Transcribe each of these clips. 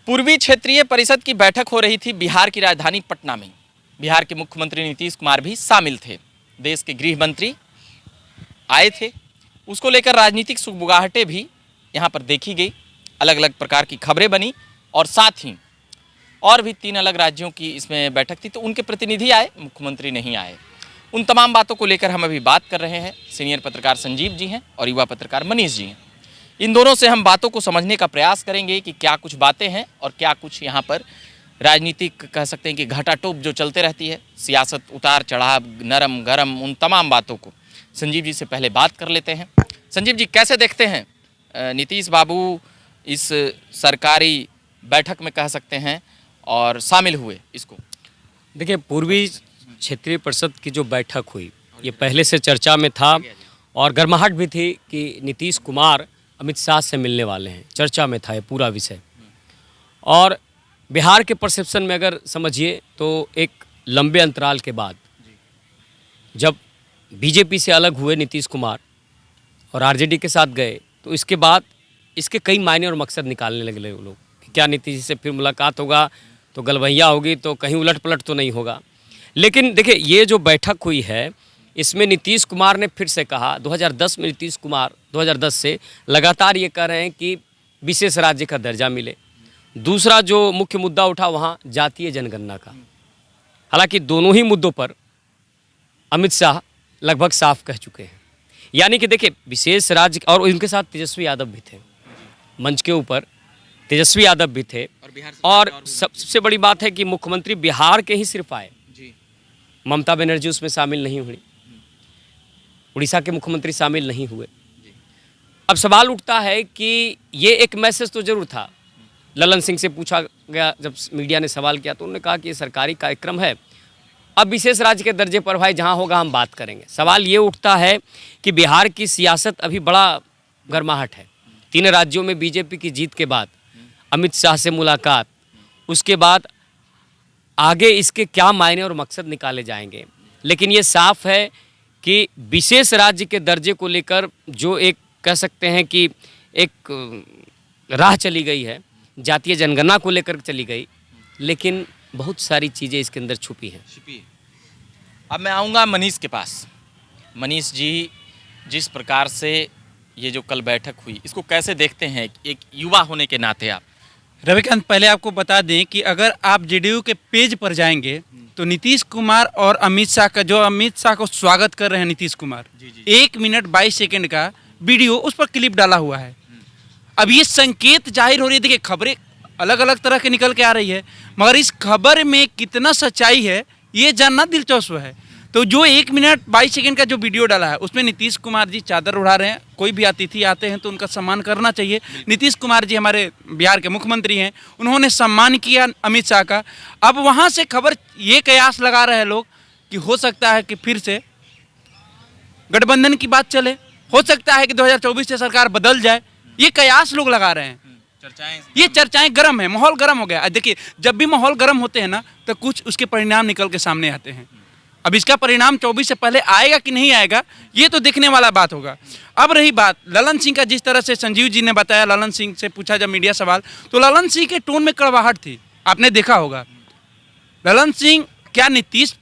पूर्वी क्षेत्रीय परिषद की बैठक हो रही थी बिहार की राजधानी पटना में। बिहार के मुख्यमंत्री नीतीश कुमार भी शामिल थे। देश के गृह मंत्री आए थे। उसको लेकर राजनीतिक सुगबुगाहटें भी यहाँ पर देखी गई। अलग अलग प्रकार की खबरें बनी और साथ ही और भी 3 अलग राज्यों की इसमें बैठक थी, तो उनके प्रतिनिधि आए, मुख्यमंत्री नहीं आए। उन तमाम बातों को लेकर हम अभी बात कर रहे हैं। सीनियर पत्रकार संजीव जी हैं और युवा पत्रकार मनीष जी हैं। इन दोनों से हम बातों को समझने का प्रयास करेंगे कि क्या कुछ बातें हैं और क्या कुछ यहाँ पर राजनीतिक कह सकते हैं कि घटाटोप जो चलते रहती है, सियासत उतार चढ़ाव, नरम गरम, उन तमाम बातों को संजीव जी से पहले बात कर लेते हैं। संजीव जी, कैसे देखते हैं नीतीश बाबू इस सरकारी बैठक में कह सकते हैं और शामिल हुए इसको? देखिए, पूर्वी क्षेत्रीय परिषद की जो बैठक हुई ये पहले से चर्चा में था और गर्माहट भी थी कि नीतीश कुमार अमित शाह से मिलने वाले हैं। चर्चा में था ये पूरा विषय। और बिहार के परसेप्शन में अगर समझिए तो एक लंबे अंतराल के बाद जब बीजेपी से अलग हुए नीतीश कुमार और आरजेडी के साथ गए, तो इसके बाद इसके कई मायने और मकसद निकालने लगे लोग कि क्या नीतीश से फिर मुलाकात होगा तो गलवैया होगी, तो कहीं उलट पलट तो नहीं होगा। लेकिन देखिए, ये जो बैठक हुई है इसमें नीतीश कुमार ने फिर से कहा, 2010 में नीतीश कुमार 2010 से लगातार ये कह रहे हैं कि विशेष राज्य का दर्जा मिले। दूसरा जो मुख्य मुद्दा उठा वहाँ जातीय जनगणना का। हालांकि दोनों ही मुद्दों पर अमित शाह लगभग साफ कह चुके हैं। यानी कि देखिए, विशेष राज्य और उनके साथ तेजस्वी यादव भी थे मंच के ऊपर, तेजस्वी यादव भी थे। और सबसे बड़ी बात है कि मुख्यमंत्री बिहार के ही सिर्फ आए, ममता बनर्जी उसमें शामिल नहीं हुई, उड़ीसा के मुख्यमंत्री शामिल नहीं हुए। अब सवाल उठता है कि ये एक मैसेज तो जरूर था। ललन सिंह से पूछा गया, जब मीडिया ने सवाल किया तो उन्होंने कहा कि ये सरकारी कार्यक्रम है, अब विशेष राज्य के दर्जे पर भाई जहाँ होगा हम बात करेंगे। सवाल ये उठता है कि बिहार की सियासत अभी बड़ा गर्माहट है। 3 राज्यों में बीजेपी की जीत के बाद अमित शाह से मुलाकात, उसके बाद आगे इसके क्या मायने और मकसद निकाले जाएंगे। लेकिन ये साफ है कि विशेष राज्य के दर्जे को लेकर जो एक कह सकते हैं कि एक राह चली गई है, जातीय जनगणना को लेकर चली गई, लेकिन बहुत सारी चीज़ें इसके अंदर छुपी हैं। अब मैं आऊँगा मनीष के पास। मनीष जी, जिस प्रकार से ये जो कल बैठक हुई, इसको कैसे देखते हैं एक युवा होने के नाते आप? रविकांत, पहले आपको बता दें कि अगर आप जेडीयू के पेज पर जाएंगे तो नीतीश कुमार और अमित शाह का, जो अमित शाह को स्वागत कर रहे हैं नीतीश कुमार, 1 मिनट 22 सेकंड का वीडियो उस पर क्लिप डाला हुआ है। अब ये संकेत जाहिर हो रही है। देखिए, खबरें अलग अलग तरह के निकल के आ रही है, मगर इस खबर में कितना सच्चाई है ये जानना दिलचस्प है। तो जो 1 मिनट 22 सेकंड का जो वीडियो डाला है उसमें नीतीश कुमार जी चादर उड़ा रहे हैं। कोई भी अतिथि आते हैं तो उनका सम्मान करना चाहिए। नीतीश कुमार जी हमारे बिहार के मुख्यमंत्री हैं, उन्होंने सम्मान किया अमित शाह का। अब वहाँ से खबर ये कयास लगा रहे हैं लोग कि हो सकता है कि फिर से गठबंधन की बात चले, हो सकता है कि 2024 से सरकार बदल जाए। ये कयास लोग लगा रहे हैं। ये चर्चाएं गर्म है, माहौल गर्म हो गया। देखिए, जब भी माहौल गर्म होते हैं ना तो कुछ उसके परिणाम निकल के सामने आते हैं। अब इसका परिणाम 24 से पहले आएगा कि नहीं आएगा ये तो देखने वाला बात होगा। अब रही बात ललन सिंह का, जिस तरह से संजीव जी ने बताया, ललन सिंह से पूछा जब मीडिया सवाल, तो ललन सिंह के टोन में कड़वाहट थी, आपने देखा होगा। ललन सिंह क्या नीतीश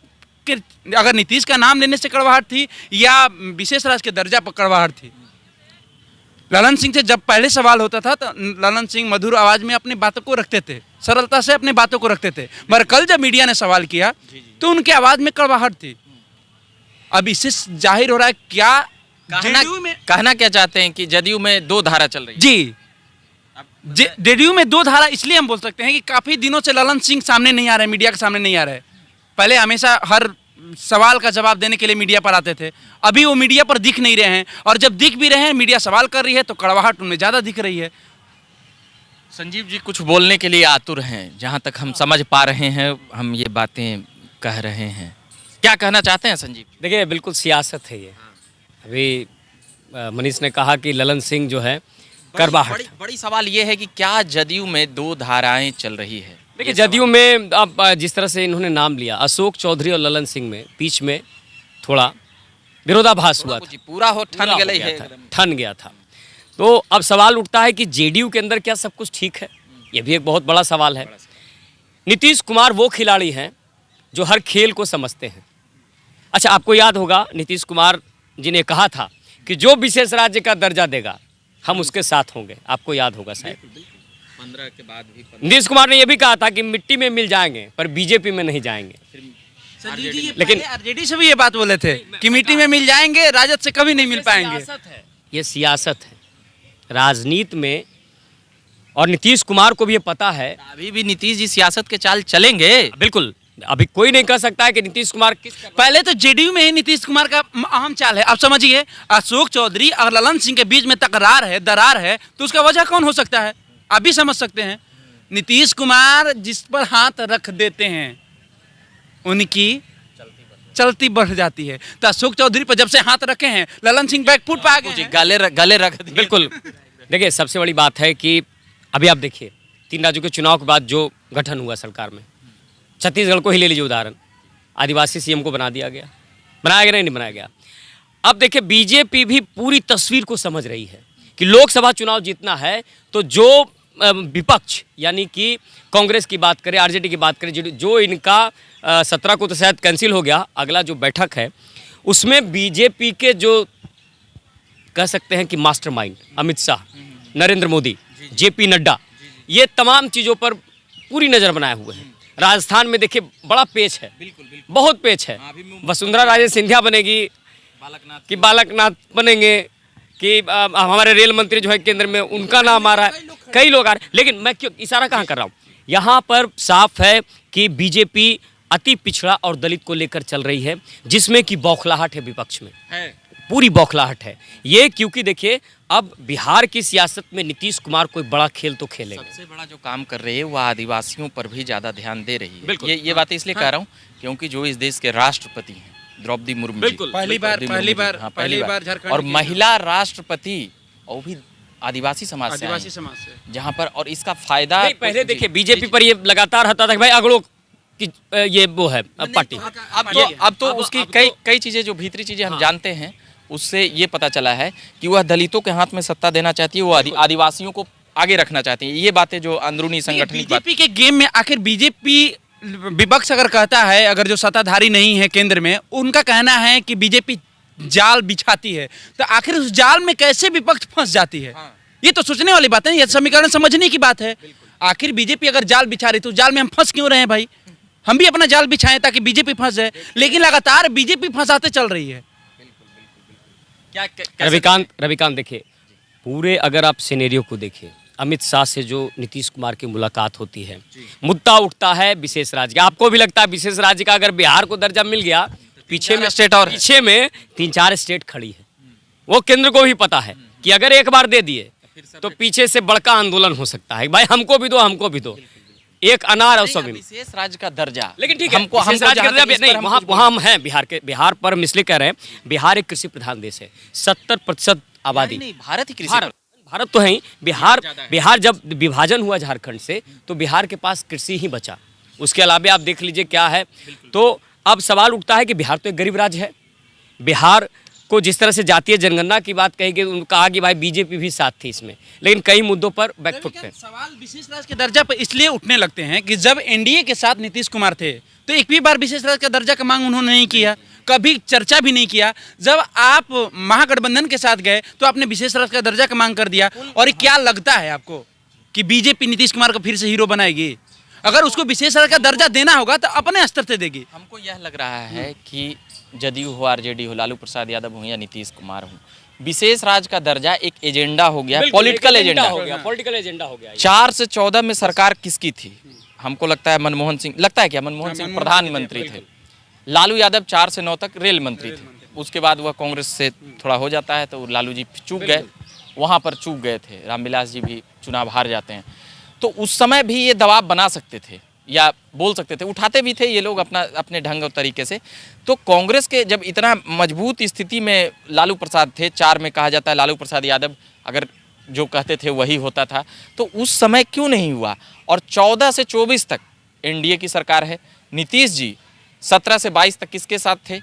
के, अगर नीतीश का नाम लेने से कड़वाहट थी या विशेष राज्य के दर्जा पर कड़वाहट थी? ललन सिंह से जब पहले सवाल होता था तो ललन सिंह मधुर आवाज में अपनी बातों को रखते थे, सरलता से अपनी बातों को रखते थे, मगर कल जब मीडिया ने सवाल किया तो उनकी आवाज में कड़वाहट थी। अब इससे जाहिर हो रहा है क्या कहना क्या चाहते हैं कि जदयू में 2 धारा चल रही है? जी, जदयू में 2 धारा इसलिए हम बोल सकते हैं कि काफी दिनों से ललन सिंह सामने नहीं आ रहे, मीडिया के सामने नहीं आ रहे। पहले हमेशा हर सवाल का जवाब देने के लिए मीडिया पर आते थे, अभी वो मीडिया पर दिख नहीं रहे हैं। और जब दिख भी रहे हैं, मीडिया सवाल कर रही है तो कड़वाहट उनमें ज़्यादा दिख रही है। संजीव जी कुछ बोलने के लिए आतुर हैं, जहाँ तक हम समझ पा रहे हैं, हम ये बातें कह रहे हैं। क्या कहना चाहते हैं संजीव? देखिए, बिल्कुल सियासत है ये। अभी मनीष ने कहा कि ललन सिंह जो है करवाहट। बड़ी सवाल ये है कि क्या जदयू में 2 धाराएं चल रही है? देखिए, जदयू में अब जिस तरह से इन्होंने नाम लिया, अशोक चौधरी और ललन सिंह में बीच में थोड़ा विरोधाभास हुआ था, पूरा हो ठन गया था। तो अब सवाल उठता है कि जेडीयू के अंदर क्या सब कुछ ठीक है? ये भी एक बहुत बड़ा सवाल है। नीतीश कुमार वो खिलाड़ी हैं जो हर खेल को समझते हैं। अच्छा, आपको याद होगा नीतीश कुमार जी ने कहा था कि जो विशेष राज्य का दर्जा देगा हम उसके साथ होंगे, आपको याद होगा शायद। 15 के बाद भी नीतीश कुमार ने यह भी कहा था कि मिट्टी में मिल जाएंगे पर बीजेपी में नहीं जाएंगे। लेकिन आरजेडी से भी ये बात बोले थे कि मिट्टी में मिल जाएंगे, राजद से कभी नहीं मिल पाएंगे। ये सियासत है राजनीति में, और नीतीश कुमार को भी ये पता है। अभी भी नीतीश जी सियासत के चाल चलेंगे। बिल्कुल, अभी कोई नहीं कह सकता है कि नीतीश कुमार किस पहले तो जेडीयू में ही नीतीश कुमार का अहम चाल है। आप समझिए, अशोक चौधरी और ललन सिंह के बीच में तकरार है, दरार है, तो उसका वजह कौन हो सकता है? आप भी समझ सकते हैं। नीतीश कुमार जिस पर हाथ रख देते हैं उनकी चलती बढ़ जाती है। तो अशोक चौधरी पर जब से हाथ रखे हैं, ललन सिंह बैकफुट पे आ गए हैं। गले रख दिए। बिल्कुल। देखिए, सबसे बड़ी बात है कि अभी आप देखिए 3 राज्यों के चुनाव के बाद जो गठन हुआ सरकार में, छत्तीसगढ़ को ही ले लीजिए उदाहरण, आदिवासी सीएम को बना दिया गया। बनाया गया नहीं बनाया गया। अब देखिए बीजेपी भी पूरी तस्वीर को समझ रही है कि लोकसभा चुनाव जीतना है तो जो विपक्ष यानी कि कांग्रेस की बात करें, आरजेडी की बात करें, जो इनका 17 को तो शायद कैंसिल हो गया, अगला जो बैठक है उसमें बीजेपी के जो कह सकते हैं कि मास्टरमाइंड अमित शाह, नरेंद्र मोदी, जेपी नड्डा, ये तमाम चीज़ों पर पूरी नज़र बनाए हुए हैं। राजस्थान में देखिए बड़ा पेच है, बहुत पेच है। वसुंधरा राजे सिंधिया बनेगी कि बालकनाथ बनेंगे कि हमारे रेल मंत्री जो है केंद्र में उनका नाम आ रहा है, कई लोग आ रहे हैं। लेकिन मैं क्यों इशारा कहाँ कर रहा हूँ, यहाँ पर साफ है कि बीजेपी अति पिछड़ा और दलित को लेकर चल रही है, जिसमें कि बौखलाहट है विपक्ष में, पूरी बौखलाहट है ये। क्योंकि देखिए अब बिहार की सियासत में नीतीश कुमार कोई बड़ा खेल तो खेलेंगे। सबसे बड़ा जो काम कर रही है वो आदिवासियों पर भी ज़्यादा ध्यान दे रही है। बिल्कुल। ये बातें इसलिए कह रहा हूँ क्योंकि जो इस देश के राष्ट्रपति हैं द्रौपदी मुर्मू जी, बिल्कुल। पहली बार झारखंड और महिला राष्ट्रपति और भी आदिवासी समाज से आदिवासी आई हैं, समाज से, जहाँ पर और इसका फायदा नहीं, पहले देखिए बीजेपी पर ये लगातार रहता था कि भाई अगड़ों की ये वो है पार्टी। अब तो उसकी कई चीज़ें जो भीतरी चीज़ें हम जानते हैं उससे ये पता चला है कि वह दलितों के हाथ में सत्ता देना चाहती है, वो आदिवासियों को आगे रखना चाहती है। ये बातें जो अंदरूनी संगठनिक बात। बीजेपी के गेम में आखिर बीजेपी विपक्ष अगर कहता है, अगर जो सत्ताधारी नहीं है केंद्र में, उनका कहना है कि बीजेपी जाल बिछाती है, तो आखिर उस जाल में कैसे विपक्ष फंस जाती है? ये तो सोचने वाली बात है, ये समीकरण समझने की बात है। आखिर बीजेपी अगर जाल बिछा रही तो जाल में हम फंस क्यों रहे हैं भाई? हम भी अपना जाल बिछाएं ताकि बीजेपी फंस जाए, लेकिन लगातार बीजेपी फंसाते चल रही है। रविकांत देखिए, पूरे अगर आप सिनेरियो को देखिए, अमित शाह से जो नीतीश कुमार की मुलाकात होती है, मुद्दा उठता है विशेष राज्य का। आपको भी लगता है विशेष राज्य का अगर बिहार को दर्जा मिल गया, पीछे में 3-4 स्टेट खड़ी है। वो केंद्र को भी पता है कि अगर एक बार दे दिए तो पीछे से बड़का आंदोलन हो सकता है, भाई हमको भी दो। एक अनार और सब विशेष राज्य का दर्जा, लेकिन ठीक है, विशेष राज्य का दर्जा नहीं, वहाँ हम हैं बिहार पर हम इसलिए कह रहे हैं, बिहार एक कृषि प्रधान देश है, 70% आबादी। नहीं, भारत ही कृषि भारत तो है ही। बिहार जब विभाजन हुआ झारखंड से तो बिहार के पास कृषि ही बचा, उसके अलावा आप देख लीजिए क्या है। तो अब सवाल उठता है कि बिहार तो एक गरीब राज्य है, बिहार को जिस तरह से जातीय जनगणना की बात कही कि कहा कि भाई बीजेपी भी साथ थी इसमें, लेकिन कई मुद्दों पर बैकफुट पे। सवाल विशेष राज्य के दर्जा पर इसलिए उठने लगते हैं कि जब एनडीए के साथ नीतीश कुमार थे तो एक भी बार विशेष राज्य का दर्जा का मांग उन्होंने नहीं किया, कभी चर्चा भी नहीं किया। जब आप महागठबंधन के साथ गए तो आपने विशेष राज्य का दर्जा का मांग कर दिया। और क्या लगता है आपको कि बीजेपी नीतीश कुमार को फिर से हीरो बनाएगी? अगर उसको विशेष राज्य का दर्जा देना होगा तो अपने स्तर से देगी। हमको यह लग रहा है कि जदयू हो, आरजेडी हो, लालू प्रसाद यादव हो या नीतीश कुमार हो, विशेष राज्य का दर्जा एक एजेंडा हो गया, पॉलिटिकल एजेंडा हो गया। 4 से 14 में सरकार किसकी थी? हमको लगता है मनमोहन सिंह, लगता है क्या मनमोहन सिंह प्रधानमंत्री थे, लालू यादव 4 से 9 तक रेल मंत्री थे। उसके बाद वह कांग्रेस से थोड़ा हो जाता है तो लालू जी चूक गए, वहाँ पर चूक गए थे, रामविलास जी भी चुनाव हार जाते हैं। तो उस समय भी ये दबाव बना सकते थे या बोल सकते थे, उठाते भी थे ये लोग अपने ढंग और तरीके से। तो कांग्रेस के जब इतना मजबूत स्थिति में लालू प्रसाद थे, 4 में कहा जाता है लालू प्रसाद यादव अगर जो कहते थे वही होता था, तो उस समय क्यों नहीं हुआ? और 14 से 24 तक एनडीए की सरकार है, नीतीश जी 17 से 22 तक किसके साथ थे?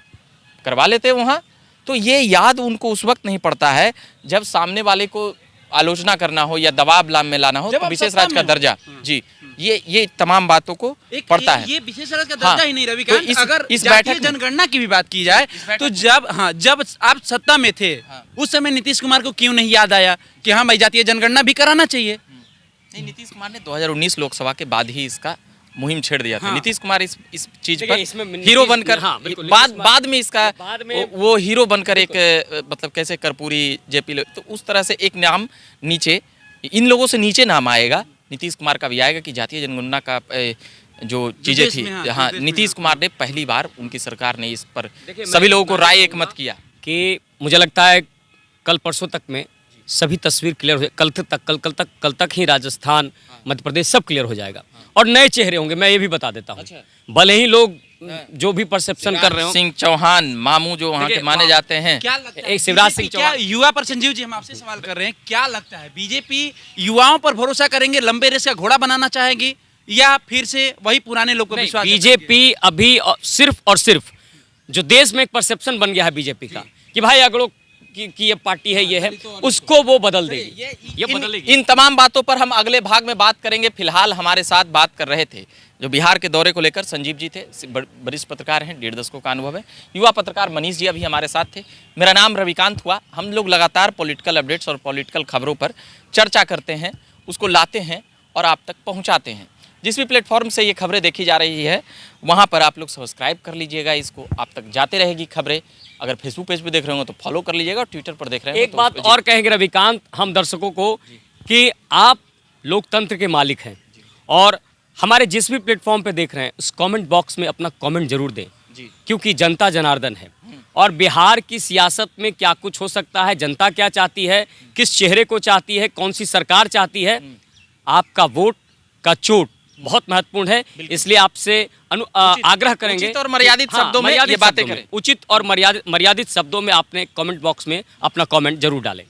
करवा लेते वहाँ। तो ये याद उनको उस वक्त नहीं पड़ता है जब सामने वाले को आलोचना करना हो या दबाव में लाना हो जब तो आप विशेष सत्ता राज्य का में हो। दर्जा जी ये तमाम बातों को पड़ता है। ये विशेष राज्य का दर्जा हाँ, ही नहीं रविकांत, तो अगर इस जातीय बैठक में- जनगणना की भी बात की जाए बैठक तो में- जब आप सत्ता में थे उस समय नीतीश कुमार को क्यों नहीं याद आया कि हाँ भाई जातीय जनगणना भी कराना चाहिए? नहीं, नीतीश कुमार ने 2019 लोकसभा के बाद ही इसका मुहिम छेड़ दिया था। हाँ। नीतीश कुमार इस चीज देखिए, पर इसमें हीरो नीतीश- बनकर हाँ, बिल्कुल, बाद नीतीश कुमार- बाद में इसका बाद में- वो हीरो बनकर एक मतलब कैसे कर्पूरी जेपी तो उस तरह से एक नाम नीचे इन लोगों से नीचे नाम आएगा, नीतीश कुमार का भी आएगा कि जातीय जनगणना का जो चीजें देश थी में, हाँ, हाँ जो देश में, नीतीश हाँ। कुमार ने पहली बार उनकी सरकार ने इस पर देखिए, सभी मैं- लोगों को मैं राय एक कहूँगा मत किया कि मुझे लगता है कल परसों तक में सभी तस्वीर क्लियर हो, कल तक ही राजस्थान, मध्य प्रदेश सब क्लियर हो जाएगा और नए चेहरे होंगे। मैं ये भी बता देता हूँ, भले ही लोग जो भी परसेप्शन कर रहे हो, सिंह चौहान मामू जो वहाँ के देखिए, माने जाते हैं, क्या लगता है एक शिवराज सिंह क्या चौहान- युवा पर संजीव जी हम आपसे सवाल कर रहे हैं, क्या लगता है बीजेपी युवाओं पर भरोसा करेंगे, लंबे रेस का घोड़ा बनाना चाहेगी या फिर से वही पुराने लोग को विश्वास जताएंगे? बीजेपी अभी सिर्फ और सिर्फ जो देश में एक परसेप्शन बन गया है बीजेपी का कि भाई अगड़ों की ये पार्टी है, ये है, उसको वो बदल देगी, ये बदलेगी। इन तमाम बातों पर हम अगले भाग में बात करेंगे। फिलहाल हमारे साथ बात कर रहे थे जो बिहार के दौरे को लेकर संजीव जी थे, वरिष्ठ पत्रकार हैं, 1.5 दशकों का अनुभव है। युवा पत्रकार मनीष जी अभी हमारे साथ थे। मेरा नाम रविकांत हुआ। हम लोग लगातार पॉलिटिकल अपडेट्स और पॉलिटिकल खबरों पर चर्चा करते हैं, उसको लाते हैं और आप तक पहुंचाते हैं। जिस भी प्लेटफॉर्म से ये खबरें देखी जा रही है वहाँ पर आप लोग सब्सक्राइब कर लीजिएगा, इसको आप तक जाते रहेगी खबरें। अगर फेसबुक पेज पे देख रहे हो तो फॉलो कर लीजिएगा और ट्विटर पर देख रहे हो एक बात और कहेंगे रविकांत हम दर्शकों को कि आप लोकतंत्र के मालिक हैं और हमारे जिस भी प्लेटफॉर्म पे देख रहे हैं उस कमेंट बॉक्स में अपना कमेंट जरूर दें, क्योंकि जनता जनार्दन है और बिहार की सियासत में क्या कुछ हो सकता है, जनता क्या चाहती है, किस चेहरे को चाहती है, कौन सी सरकार चाहती है, आपका वोट का चोट बहुत महत्वपूर्ण है। इसलिए आपसे आग्रह करेंगे उचित और मर्यादित शब्दों में ये बातें करें। उचित और मर्यादित शब्दों में आपने कमेंट बॉक्स में अपना कमेंट जरूर डालें।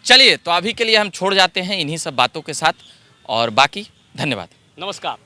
चलिए तो अभी के लिए हम छोड़ जाते हैं इन्हीं सब बातों के साथ और बाकी धन्यवाद। नमस्कार।